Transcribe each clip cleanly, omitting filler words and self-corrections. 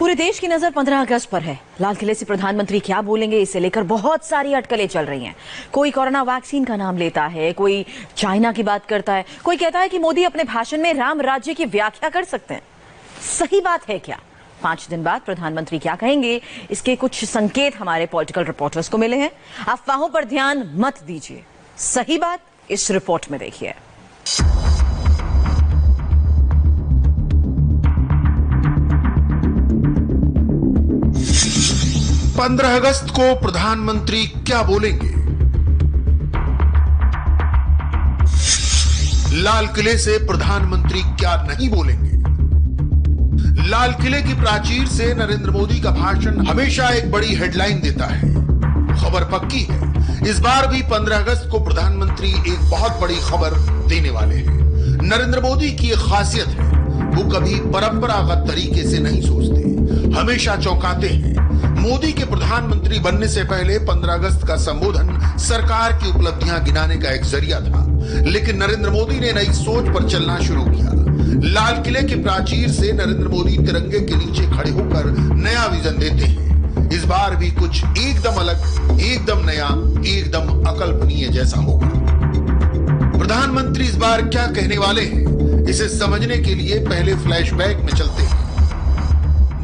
पूरे देश की नजर 15 अगस्त पर है। लाल किले से प्रधानमंत्री क्या बोलेंगे, इसे लेकर बहुत सारी अटकलें चल रही हैं। कोई कोरोना वैक्सीन का नाम लेता है, कोई चाइना की बात करता है, कोई कहता है कि मोदी अपने भाषण में राम राज्य की व्याख्या कर सकते हैं। सही बात है क्या? 5 दिन बाद प्रधानमंत्री क्या कहेंगे, इसके कुछ संकेत हमारे पॉलिटिकल रिपोर्टर्स को मिले हैं। अफवाहों पर ध्यान मत दीजिए, सही बात इस रिपोर्ट में देखिए। पंद्रह अगस्त को प्रधानमंत्री क्या बोलेंगे? लाल किले से प्रधानमंत्री क्या नहीं बोलेंगे? लाल किले की प्राचीर से नरेंद्र मोदी का भाषण हमेशा एक बड़ी हेडलाइन देता है। खबर पक्की है, इस बार भी 15 अगस्त को प्रधानमंत्री एक बहुत बड़ी खबर देने वाले हैं। नरेंद्र मोदी की एक खासियत है, वो कभी परंपरागत तरीके से नहीं सोचते, हमेशा चौंकाते हैं। मोदी के प्रधानमंत्री बनने से पहले 15 अगस्त का संबोधन सरकार की उपलब्धियां गिनाने का एक जरिया था, लेकिन नरेंद्र मोदी ने नई सोच पर चलना शुरू किया। लाल किले के प्राचीर से नरेंद्र मोदी तिरंगे के नीचे खड़े होकर नया विजन देते हैं। इस बार भी कुछ एकदम अलग, एकदम नया, एकदम अकल्पनीय जैसा होगा। प्रधानमंत्री इस बार क्या कहने वाले हैं, इसे समझने के लिए पहले फ्लैशबैक में चलते हैं।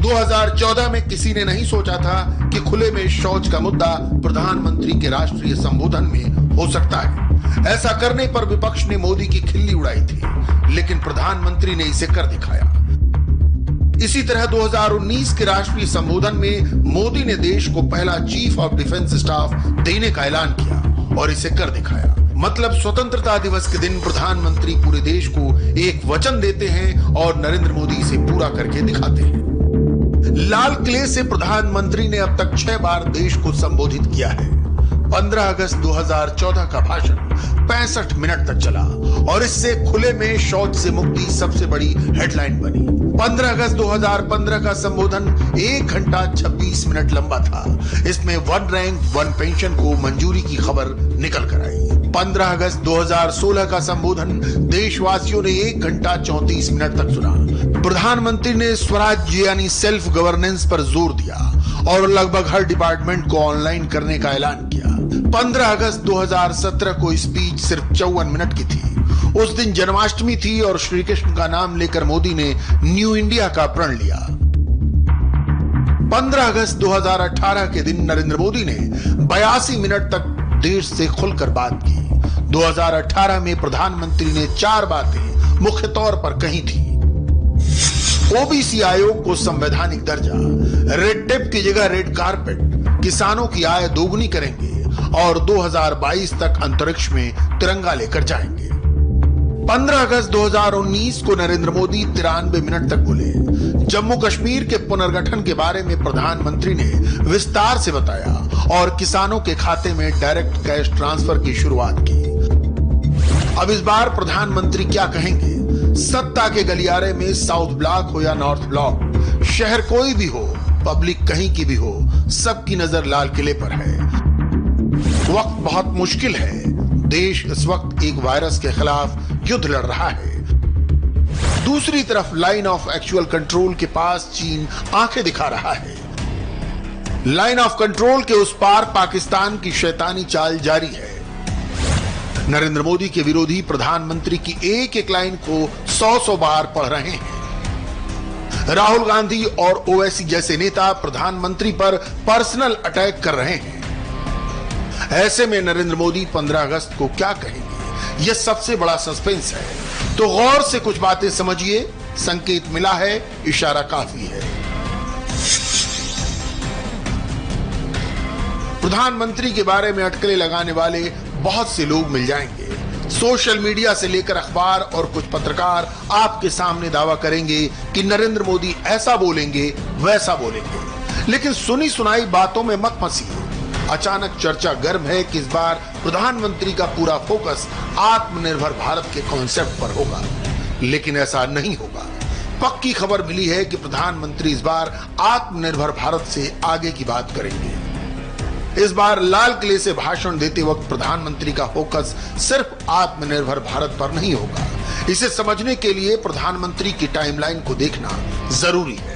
2014 में किसी ने नहीं सोचा था कि खुले में शौच का मुद्दा प्रधानमंत्री के राष्ट्रीय संबोधन में हो सकता है। ऐसा करने पर विपक्ष ने मोदी की खिल्ली उड़ाई थी, लेकिन प्रधानमंत्री ने इसे कर दिखाया। इसी तरह 2019 के राष्ट्रीय संबोधन में मोदी ने देश को पहला चीफ ऑफ डिफेंस स्टाफ देने का ऐलान किया और इसे कर दिखाया। मतलब स्वतंत्रता दिवस के दिन प्रधानमंत्री पूरे देश को एक वचन देते हैं और नरेंद्र मोदी इसे पूरा करके दिखाते हैं। लाल किले से प्रधानमंत्री ने अब तक 6 बार देश को संबोधित किया है। 15 अगस्त 2014 का भाषण 65 मिनट तक चला और इससे खुले में शौच से मुक्ति सबसे बड़ी हेडलाइन बनी। 15 अगस्त 2015 का संबोधन 1 घंटा 26 मिनट लंबा था। इसमें 1 रैंक 1 पेंशन को मंजूरी की खबर निकल कर आई। 15 अगस्त 2016 का संबोधन देशवासियों ने 1 घंटा 34 मिनट तक सुना। प्रधानमंत्री ने स्वराज्य यानी सेल्फ गवर्नेंस पर जोर दिया और लगभग हर डिपार्टमेंट को ऑनलाइन करने का ऐलान किया। 15 अगस्त 2017 को स्पीच सिर्फ 54 मिनट की थी। उस दिन जन्माष्टमी थी और श्री कृष्ण का नाम लेकर मोदी ने न्यू इंडिया का प्रण लिया। 15 अगस्त 2018 के दिन नरेंद्र मोदी ने 82 मिनट तक देश से खुलकर बात की। 2018 में प्रधानमंत्री ने 4 बातें मुख्य तौर पर कही थी। ओबीसी आयोग को संवैधानिक दर्जा, रेड टेप की जगह रेड कारपेट, किसानों की आय दोगुनी करेंगे और 2022 तक अंतरिक्ष में तिरंगा लेकर जाएंगे। 15 अगस्त 2019 को नरेंद्र मोदी 93 मिनट तक बोले। जम्मू कश्मीर के पुनर्गठन के बारे में प्रधानमंत्री ने विस्तार से बताया और किसानों के खाते में डायरेक्ट कैश ट्रांसफर की शुरुआत की। अब इस बार प्रधानमंत्री क्या कहेंगे? सत्ता के गलियारे में साउथ ब्लॉक हो या नॉर्थ ब्लॉक, शहर कोई भी हो, पब्लिक कहीं की भी हो, सबकी नजर लाल किले पर है। वक्त बहुत मुश्किल है। देश इस वक्त एक वायरस के खिलाफ युद्ध लड़ रहा है। दूसरी तरफ लाइन ऑफ एक्चुअल कंट्रोल के पास चीन आंखें दिखा रहा है। लाइन ऑफ कंट्रोल के उस पार पाकिस्तान की शैतानी चाल जारी है। नरेंद्र मोदी के विरोधी प्रधानमंत्री की एक एक लाइन को 100 बार पढ़ रहे हैं। राहुल गांधी और ओवैसी जैसे नेता प्रधानमंत्री पर पर्सनल अटैक कर रहे हैं। ऐसे में नरेंद्र मोदी 15 अगस्त को क्या कहेंगे, यह सबसे बड़ा सस्पेंस है। तो गौर से कुछ बातें समझिए। संकेत मिला है, इशारा काफी है। प्रधानमंत्री के बारे में अटकलें लगाने वाले बहुत से लोग मिल जाएंगे। सोशल मीडिया से लेकर अखबार और कुछ पत्रकार आपके सामने दावा करेंगे कि नरेंद्र मोदी ऐसा बोलेंगे, वैसा बोलेंगे। लेकिन सुनी सुनाई बातों में मत फंसिए। अचानक चर्चा गर्म है कि इस बार प्रधानमंत्री का पूरा फोकस आत्मनिर्भर भारत के कॉन्सेप्ट पर होगा, लेकिन ऐसा नहीं होगा। पक्की खबर मिली है कि प्रधानमंत्री इस बार आत्मनिर्भर भारत से आगे की बात करेंगे। इस बार लाल किले से भाषण देते वक्त प्रधानमंत्री का फोकस सिर्फ आत्मनिर्भर भारत पर नहीं होगा। इसे समझने के लिए प्रधानमंत्री की टाइमलाइन को देखना जरूरी है।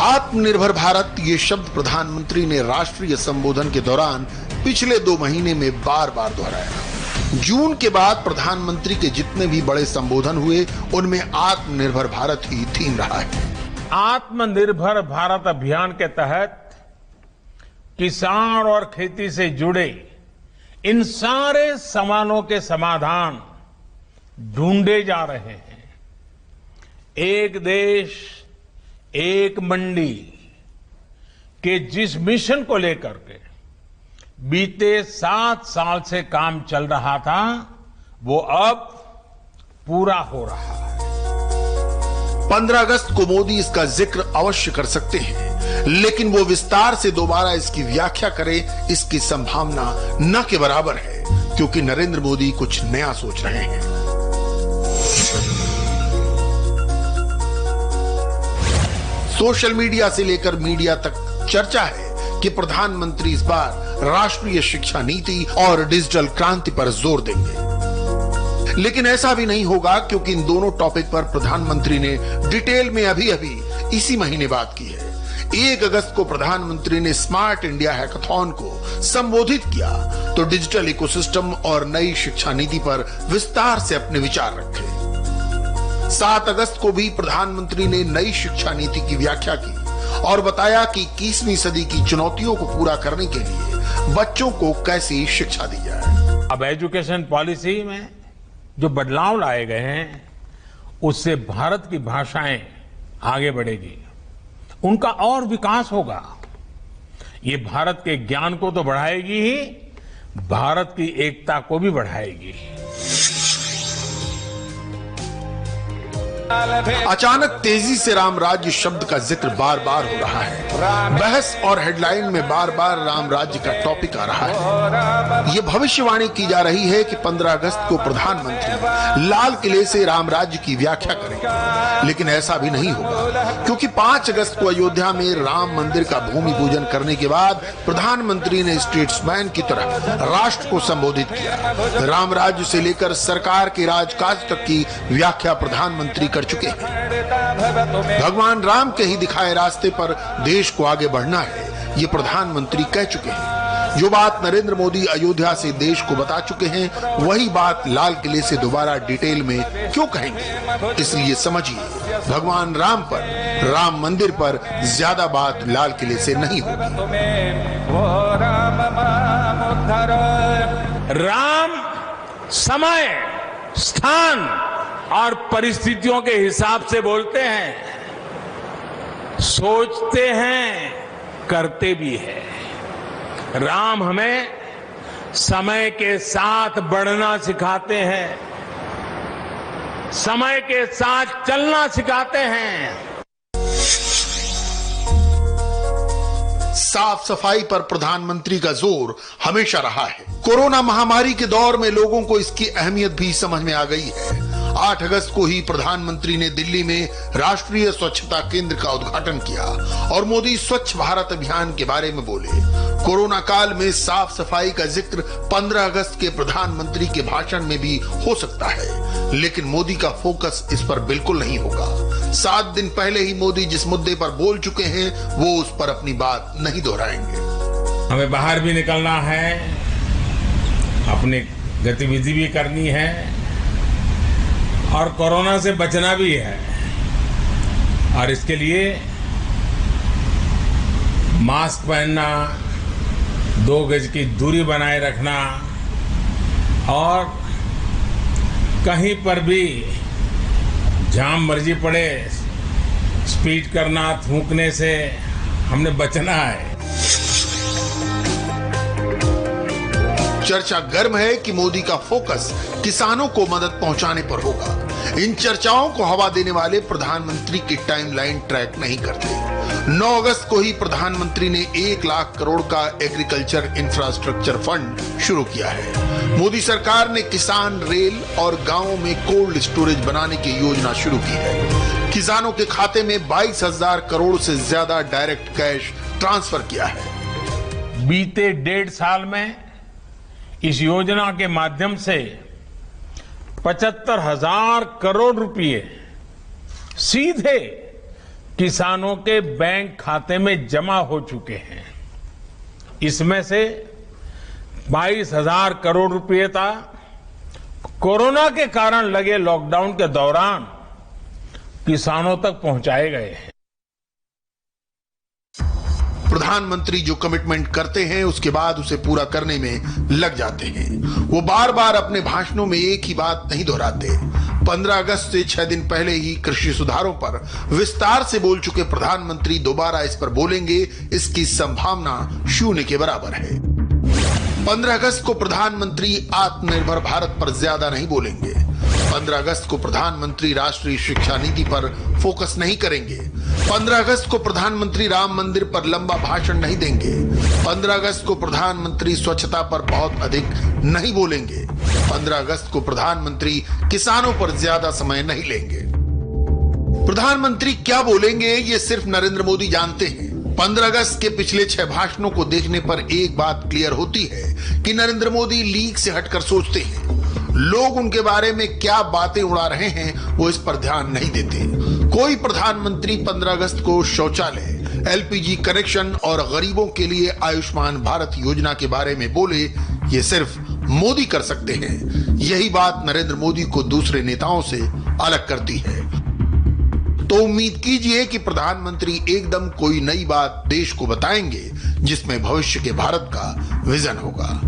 आत्मनिर्भर भारत ये शब्द प्रधानमंत्री ने राष्ट्रीय संबोधन के दौरान पिछले 2 महीने में बार बार दोहराया। जून के बाद प्रधानमंत्री के जितने भी बड़े संबोधन हुए उनमें आत्मनिर्भर भारत ही थीम रहा है। आत्मनिर्भर भारत अभियान के तहत किसान और खेती से जुड़े इन सारे सवालों के समाधान ढूंढे जा रहे हैं। एक देश एक मंडी के जिस मिशन को लेकर के बीते 7 साल से काम चल रहा था, वो अब पूरा हो रहा है। 15 अगस्त को मोदी इसका जिक्र अवश्य कर सकते हैं, लेकिन वो विस्तार से दोबारा इसकी व्याख्या करें, इसकी संभावना न के बराबर है, क्योंकि नरेंद्र मोदी कुछ नया सोच रहे हैं। सोशल मीडिया से लेकर मीडिया तक चर्चा है कि प्रधानमंत्री इस बार राष्ट्रीय शिक्षा नीति और डिजिटल क्रांति पर जोर देंगे। लेकिन ऐसा भी नहीं होगा, क्योंकि इन दोनों टॉपिक पर प्रधानमंत्री ने डिटेल में अभी इसी महीने बात की है। 1 अगस्त को प्रधानमंत्री ने स्मार्ट इंडिया हैकाथॉन को संबोधित किया तो डिजिटल इकोसिस्टम और नई शिक्षा नीति पर विस्तार से अपने विचार रखे। 7 अगस्त को भी प्रधानमंत्री ने नई शिक्षा नीति की व्याख्या की और बताया कि 21वीं सदी की चुनौतियों को पूरा करने के लिए बच्चों को कैसी शिक्षा दी जाए। अब एजुकेशन पॉलिसी में जो बदलाव लाए गए हैं, उससे भारत की भाषाएं आगे बढ़ेगी, उनका और विकास होगा। ये भारत के ज्ञान को तो बढ़ाएगी ही, भारत की एकता को भी बढ़ाएगी। अचानक तेजी से राम राज्य शब्द का जिक्र बार बार हो रहा है। बहस और हेडलाइन में बार बार राम राज्य का टॉपिक आ रहा है। यह भविष्यवाणी की जा रही है कि 15 अगस्त को प्रधानमंत्री लाल किले से राम राज्य की व्याख्या करेंगे, लेकिन ऐसा भी नहीं होगा, क्योंकि 5 अगस्त को अयोध्या में राम मंदिर का भूमि पूजन करने के बाद प्रधानमंत्री ने स्टेट्समैन की तरह राष्ट्र को संबोधित किया। राम राज्य से लेकर सरकार के राजकाज तक की व्याख्या प्रधानमंत्री कर चुके हैं। भगवान राम के ही दिखाए रास्ते पर देश को आगे बढ़ना है, ये प्रधानमंत्री कह चुके हैं। जो बात नरेंद्र मोदी अयोध्या से देश को बता चुके हैं, वही बात लाल किले से दोबारा डिटेल में क्यों कहेंगे। इसलिए समझिए, भगवान राम पर, राम मंदिर पर ज्यादा बात लाल किले से नहीं होगी। राम समय, स्थान और परिस्थितियों के हिसाब से बोलते हैं, सोचते हैं, करते भी हैं। राम हमें समय के साथ बढ़ना सिखाते हैं, समय के साथ चलना सिखाते हैं। साफ सफाई पर प्रधानमंत्री का जोर हमेशा रहा है। कोरोना महामारी के दौर में लोगों को इसकी अहमियत भी समझ में आ गई है। 8 अगस्त को ही प्रधानमंत्री ने दिल्ली में राष्ट्रीय स्वच्छता केंद्र का उद्घाटन किया और मोदी स्वच्छ भारत अभियान के बारे में बोले। कोरोना काल में साफ सफाई का जिक्र 15 अगस्त के प्रधानमंत्री के भाषण में भी हो सकता है, लेकिन मोदी का फोकस इस पर बिल्कुल नहीं होगा। 7 दिन पहले ही मोदी जिस मुद्दे पर बोल चुके हैं, वो उस पर अपनी बात नहीं दोहराएंगे। हमें बाहर भी निकलना है, अपनी गतिविधि भी करनी है और कोरोना से बचना भी है, और इसके लिए मास्क पहनना, 2 गज की दूरी बनाए रखना और कहीं पर भी जहां मर्जी पड़े स्पीड करना, थूकने से हमने बचना है। चर्चा गर्म है कि मोदी का फोकस किसानों को मदद पहुंचाने पर होगा। इन चर्चाओं को हवा देने वाले प्रधानमंत्री की टाइमलाइन ट्रैक नहीं करते। 9 अगस्त को ही प्रधानमंत्री ने 1 लाख करोड़ का एग्रीकल्चर इंफ्रास्ट्रक्चर फंड शुरू किया है। मोदी सरकार ने किसान रेल और गांवों में कोल्ड स्टोरेज बनाने की योजना शुरू की है। किसानों के खाते में 22,000 करोड़ से ज्यादा डायरेक्ट कैश ट्रांसफर किया है। बीते 1.5 साल में इस योजना के माध्यम से 75,000 करोड़ रुपए सीधे किसानों के बैंक खाते में जमा हो चुके हैं। इसमें से 22,000 करोड़ रुपए था कोरोना के कारण लगे लॉकडाउन के दौरान किसानों तक पहुंचाए गए हैं। प्रधानमंत्री जो कमिटमेंट करते हैं उसके बाद उसे पूरा करने में लग जाते हैं। वो बार बार अपने भाषणों में एक ही बात नहीं दोहराते। 15 अगस्त से 6 दिन पहले ही कृषि सुधारों पर विस्तार से बोल चुके प्रधानमंत्री दोबारा इस पर बोलेंगे, इसकी संभावना शून्य के बराबर है। 15 अगस्त को प्रधानमंत्री आत्मनिर्भर भारत पर ज्यादा नहीं बोलेंगे। 15 अगस्त को प्रधानमंत्री राष्ट्रीय शिक्षा नीति पर फोकस नहीं करेंगे। 15 अगस्त को प्रधानमंत्री राम मंदिर पर लंबा भाषण नहीं देंगे। 15 अगस्त को प्रधानमंत्री स्वच्छता पर बहुत अधिक नहीं बोलेंगे। 15 अगस्त को प्रधानमंत्री किसानों पर ज्यादा समय नहीं लेंगे। प्रधानमंत्री क्या बोलेंगे ये सिर्फ नरेंद्र मोदी जानते हैं। 15 अगस्त के पिछले 6 भाषणों को देखने पर एक बात क्लियर होती है कि नरेंद्र मोदी लीक से हटकर सोचते हैं। लोग उनके बारे में क्या बातें उड़ा रहे हैं वो इस पर ध्यान नहीं देते। कोई प्रधानमंत्री 15 अगस्त को शौचालय, एलपीजी कनेक्शन और गरीबों के लिए आयुष्मान भारत योजना के बारे में बोले, ये सिर्फ मोदी कर सकते हैं। यही बात नरेंद्र मोदी को दूसरे नेताओं से अलग करती है। तो उम्मीद कीजिए कि प्रधानमंत्री एकदम कोई नई बात देश को बताएंगे जिसमें भविष्य के भारत का विजन होगा।